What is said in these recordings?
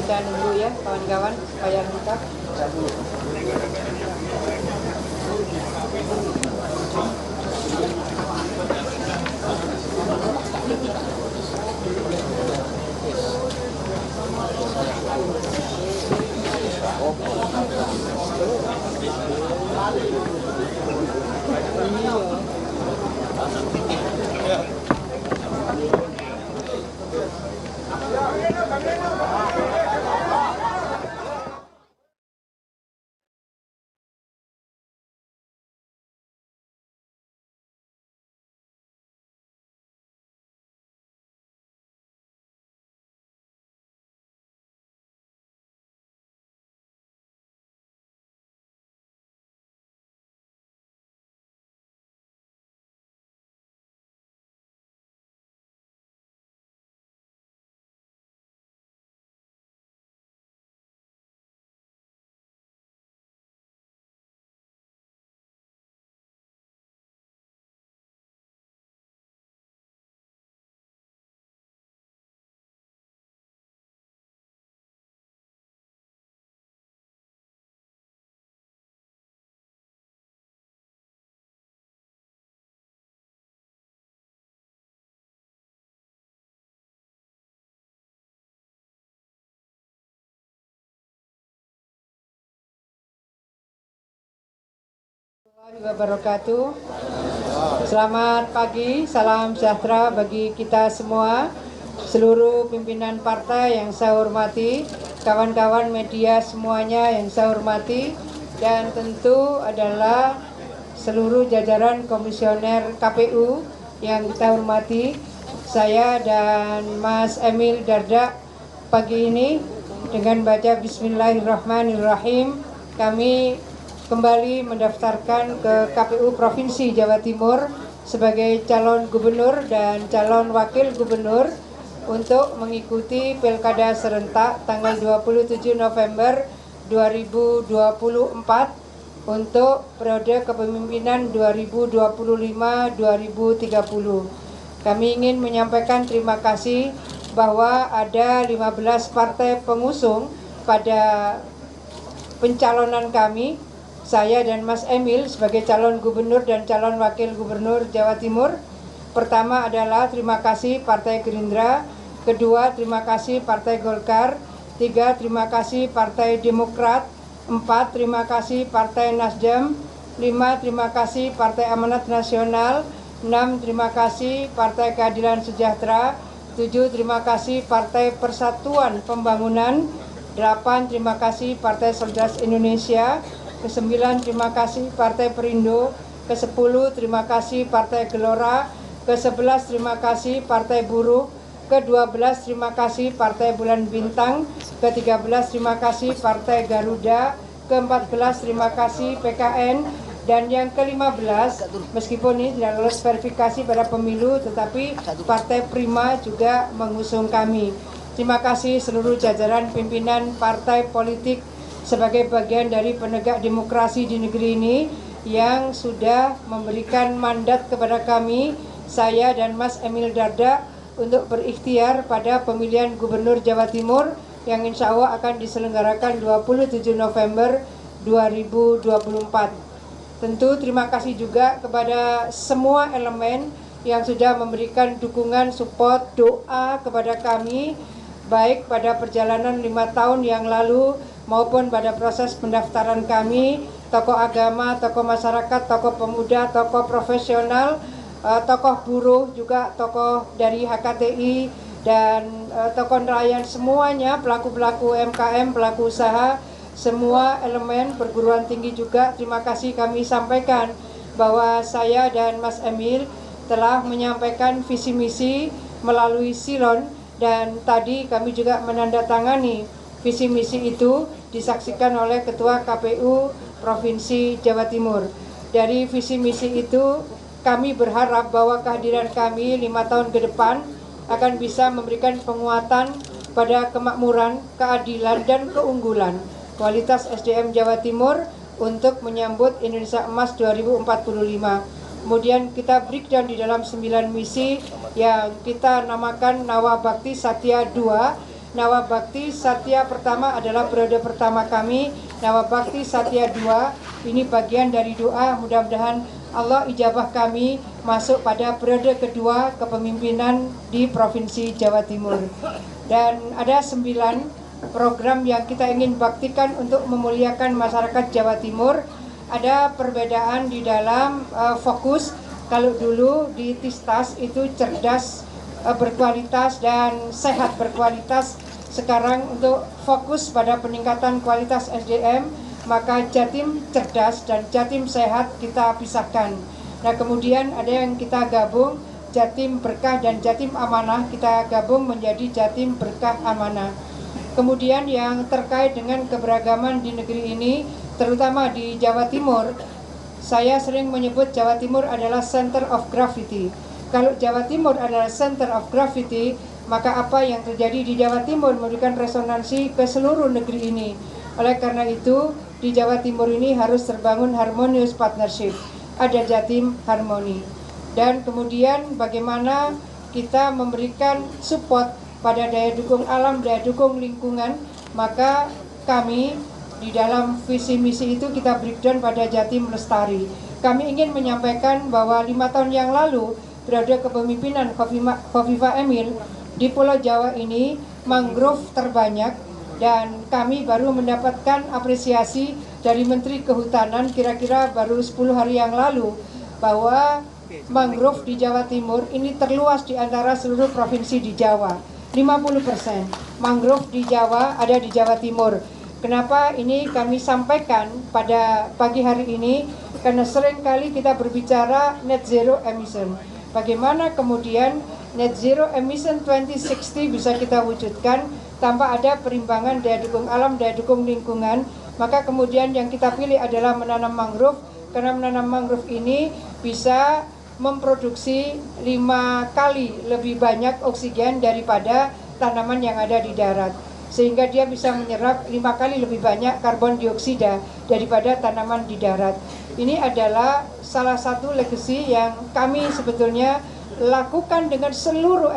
bacaan dulu ya kawan-kawan supaya lengkap. Wabarakatuh. Selamat pagi, salam sejahtera bagi kita semua, seluruh pimpinan partai yang saya hormati, kawan-kawan media semuanya yang saya hormati, dan tentu adalah seluruh jajaran komisioner KPU yang kita hormati. Saya dan Mas Emil Dardak pagi ini dengan baca Bismillahirrahmanirrahim kami kembali mendaftarkan ke KPU Provinsi Jawa Timur sebagai calon gubernur dan calon wakil gubernur untuk mengikuti Pilkada serentak tanggal 27 November 2024 untuk periode kepemimpinan 2025-2030. Kami ingin menyampaikan terima kasih bahwa ada 15 partai pengusung pada pencalonan kami, saya dan Mas Emil sebagai calon gubernur dan calon wakil gubernur Jawa Timur. Pertama adalah terima kasih Partai Gerindra, kedua terima kasih Partai Golkar, tiga terima kasih Partai Demokrat, empat terima kasih Partai Nasdem, lima terima kasih Partai Amanat Nasional, enam terima kasih Partai Keadilan Sejahtera, tujuh terima kasih Partai Persatuan Pembangunan, delapan terima kasih Partai Solidaritas Indonesia, ke-9 terima kasih Partai Perindo, ke-10 terima kasih Partai Gelora, ke-11 terima kasih Partai Buruh, ke-12 terima kasih Partai Bulan Bintang, ke-13 terima kasih Partai Garuda, ke-14 terima kasih PKN, dan yang ke-15 meskipun ini tidak lolos verifikasi pada pemilu tetapi Partai Prima juga mengusung kami. Terima kasih seluruh jajaran pimpinan partai politik sebagai bagian dari penegak demokrasi di negeri ini yang sudah memberikan mandat kepada kami, saya dan Mas Emil Dardak, untuk berikhtiar pada pemilihan Gubernur Jawa Timur yang insya Allah akan diselenggarakan 27 November 2024. Tentu terima kasih juga kepada semua elemen yang sudah memberikan dukungan, support, doa kepada kami, baik pada perjalanan 5 tahun yang lalu maupun pada proses pendaftaran kami, tokoh agama, tokoh masyarakat, tokoh pemuda, tokoh profesional, tokoh buruh, juga tokoh dari HKTI, dan tokoh nelayan semuanya, pelaku-pelaku UMKM, pelaku usaha, semua elemen perguruan tinggi juga. Terima kasih kami sampaikan bahwa saya dan Mas Emil telah menyampaikan visi misi melalui silon, dan tadi kami juga menandatangani visi misi itu disaksikan oleh Ketua KPU Provinsi Jawa Timur. Dari visi misi itu kami berharap bahwa kehadiran kami 5 tahun ke depan akan bisa memberikan penguatan pada kemakmuran, keadilan, dan keunggulan kualitas SDM Jawa Timur untuk menyambut Indonesia Emas 2045. Kemudian kita breakdown di dalam 9 misi yang kita namakan Nawabakti Satya 2. Nawabakti Satya pertama adalah periode pertama kami, Nawabakti Satya 2, ini bagian dari doa, mudah-mudahan Allah ijabah kami masuk pada periode kedua kepemimpinan di Provinsi Jawa Timur. Dan ada 9 program yang kita ingin baktikan untuk memuliakan masyarakat Jawa Timur. Ada perbedaan di dalam fokus. Kalau dulu di Tistas itu cerdas, berkualitas dan sehat berkualitas. Sekarang untuk fokus pada peningkatan kualitas SDM, maka Jatim cerdas dan Jatim sehat kita pisahkan. Nah, kemudian ada yang kita gabung, Jatim berkah dan Jatim amanah, kita gabung menjadi Jatim berkah amanah. Kemudian yang terkait dengan keberagaman di negeri ini, terutama di Jawa Timur, saya sering menyebut Jawa Timur adalah center of gravity. Kalau Jawa Timur adalah center of gravity, maka apa yang terjadi di Jawa Timur memberikan resonansi ke seluruh negeri ini. Oleh karena itu, di Jawa Timur ini harus terbangun harmonious partnership. Ada Jatim Harmoni. Dan kemudian bagaimana kita memberikan support pada daya dukung alam, daya dukung lingkungan, maka kami di dalam visi misi itu kita breakdown pada Jatim Lestari. Kami ingin menyampaikan bahwa 5 tahun yang lalu, periode kepemimpinan Khofifah Emil, di Pulau Jawa ini mangrove terbanyak, dan kami baru mendapatkan apresiasi dari Menteri Kehutanan kira-kira baru 10 hari yang lalu bahwa mangrove di Jawa Timur ini terluas di antara seluruh provinsi di Jawa. 50% mangrove di Jawa ada di Jawa Timur. Kenapa ini kami sampaikan pada pagi hari ini? Karena sering kali kita berbicara net zero emission. Bagaimana kemudian net zero emission 2060 bisa kita wujudkan tanpa ada perimbangan daya dukung alam, daya dukung lingkungan. Maka kemudian yang kita pilih adalah menanam mangrove, karena menanam mangrove ini bisa memproduksi 5 kali lebih banyak oksigen daripada tanaman yang ada di darat, sehingga dia bisa menyerap 5 kali lebih banyak karbon dioksida daripada tanaman di darat. Ini adalah salah satu legacy yang kami sebetulnya lakukan dengan seluruh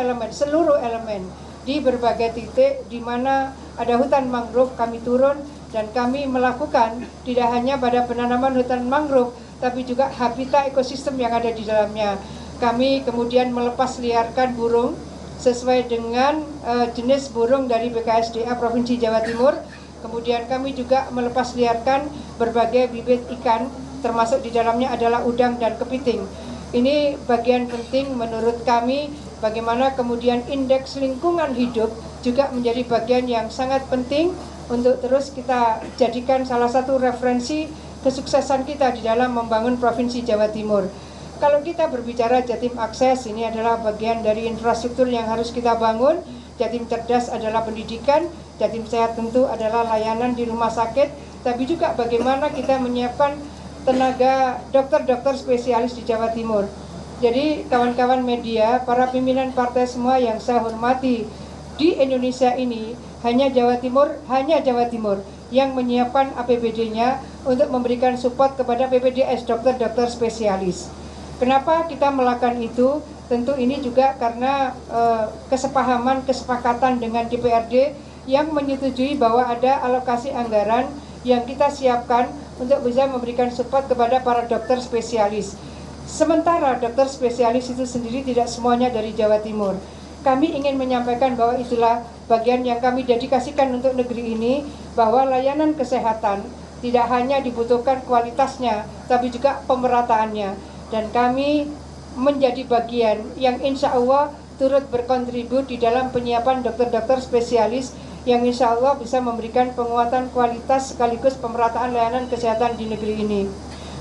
elemen di berbagai titik di mana ada hutan mangrove. Kami turun dan kami melakukan tidak hanya pada penanaman hutan mangrove, tapi juga habitat ekosistem yang ada di dalamnya. Kami kemudian melepas liarkan burung sesuai dengan jenis burung dari BKSDA Provinsi Jawa Timur. Kemudian kami juga melepas liarkan berbagai bibit ikan, termasuk di dalamnya adalah udang dan kepiting. Ini bagian penting menurut kami, bagaimana kemudian indeks lingkungan hidup juga menjadi bagian yang sangat penting untuk terus kita jadikan salah satu referensi kesuksesan kita di dalam membangun Provinsi Jawa Timur. Kalau kita berbicara Jatim Akses, ini adalah bagian dari infrastruktur yang harus kita bangun. Jatim Cerdas adalah pendidikan, Jatim Sehat tentu adalah layanan di rumah sakit, tapi juga bagaimana kita menyiapkan tenaga dokter-dokter spesialis di Jawa Timur. Jadi kawan-kawan media, para pimpinan partai semua yang saya hormati, di Indonesia ini hanya Jawa Timur yang menyiapkan APBD-nya untuk memberikan support kepada PPDS, dokter-dokter spesialis. Kenapa kita melakukan itu? Tentu ini juga karena kesepakatan dengan DPRD yang menyetujui bahwa ada alokasi anggaran yang kita siapkan untuk bisa memberikan support kepada para dokter spesialis. Sementara dokter spesialis itu sendiri tidak semuanya dari Jawa Timur. Kami ingin menyampaikan bahwa itulah bagian yang kami dedikasikan untuk negeri ini, bahwa layanan kesehatan tidak hanya dibutuhkan kualitasnya, tapi juga pemerataannya. Dan kami menjadi bagian yang insya Allah turut berkontribut di dalam penyiapan dokter-dokter spesialis yang insya Allah bisa memberikan penguatan kualitas sekaligus pemerataan layanan kesehatan di negeri ini.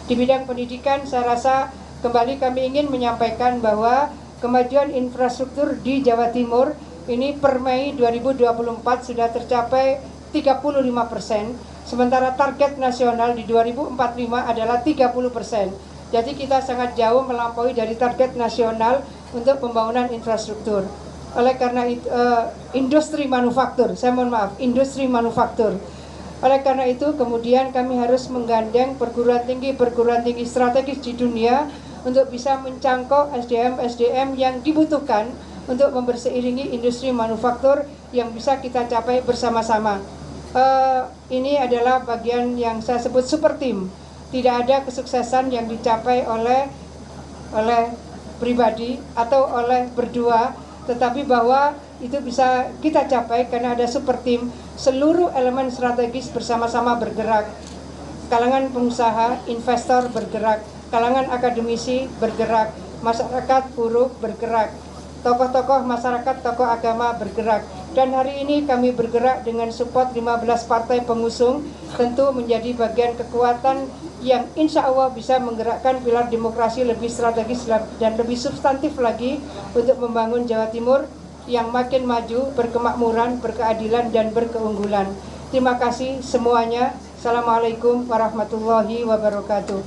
Di bidang pendidikan, saya rasa kembali kami ingin menyampaikan bahwa kemajuan infrastruktur di Jawa Timur ini per Mei 2024 sudah tercapai 35%, sementara target nasional di 2045 adalah 30%. Jadi kita sangat jauh melampaui dari target nasional untuk pembangunan infrastruktur. Oleh karena itu, industri manufaktur. Oleh karena itu, kemudian kami harus menggandeng perguruan tinggi strategis di dunia untuk bisa mencangkok SDM yang dibutuhkan untuk memberseiringi industri manufaktur yang bisa kita capai bersama-sama. Ini adalah bagian yang saya sebut super team. Tidak ada kesuksesan yang dicapai oleh pribadi atau oleh berdua, tetapi bahwa itu bisa kita capai karena ada super team. Seluruh elemen strategis bersama-sama bergerak. Kalangan pengusaha, investor bergerak, kalangan akademisi bergerak, masyarakat buruh bergerak, tokoh-tokoh masyarakat, tokoh agama bergerak. Dan hari ini kami bergerak dengan support 15 partai pengusung, tentu menjadi bagian kekuatan yang insya Allah bisa menggerakkan pilar demokrasi lebih strategis dan lebih substantif lagi untuk membangun Jawa Timur yang makin maju, berkemakmuran, berkeadilan, dan berkeunggulan. Terima kasih semuanya. Assalamualaikum warahmatullahi wabarakatuh.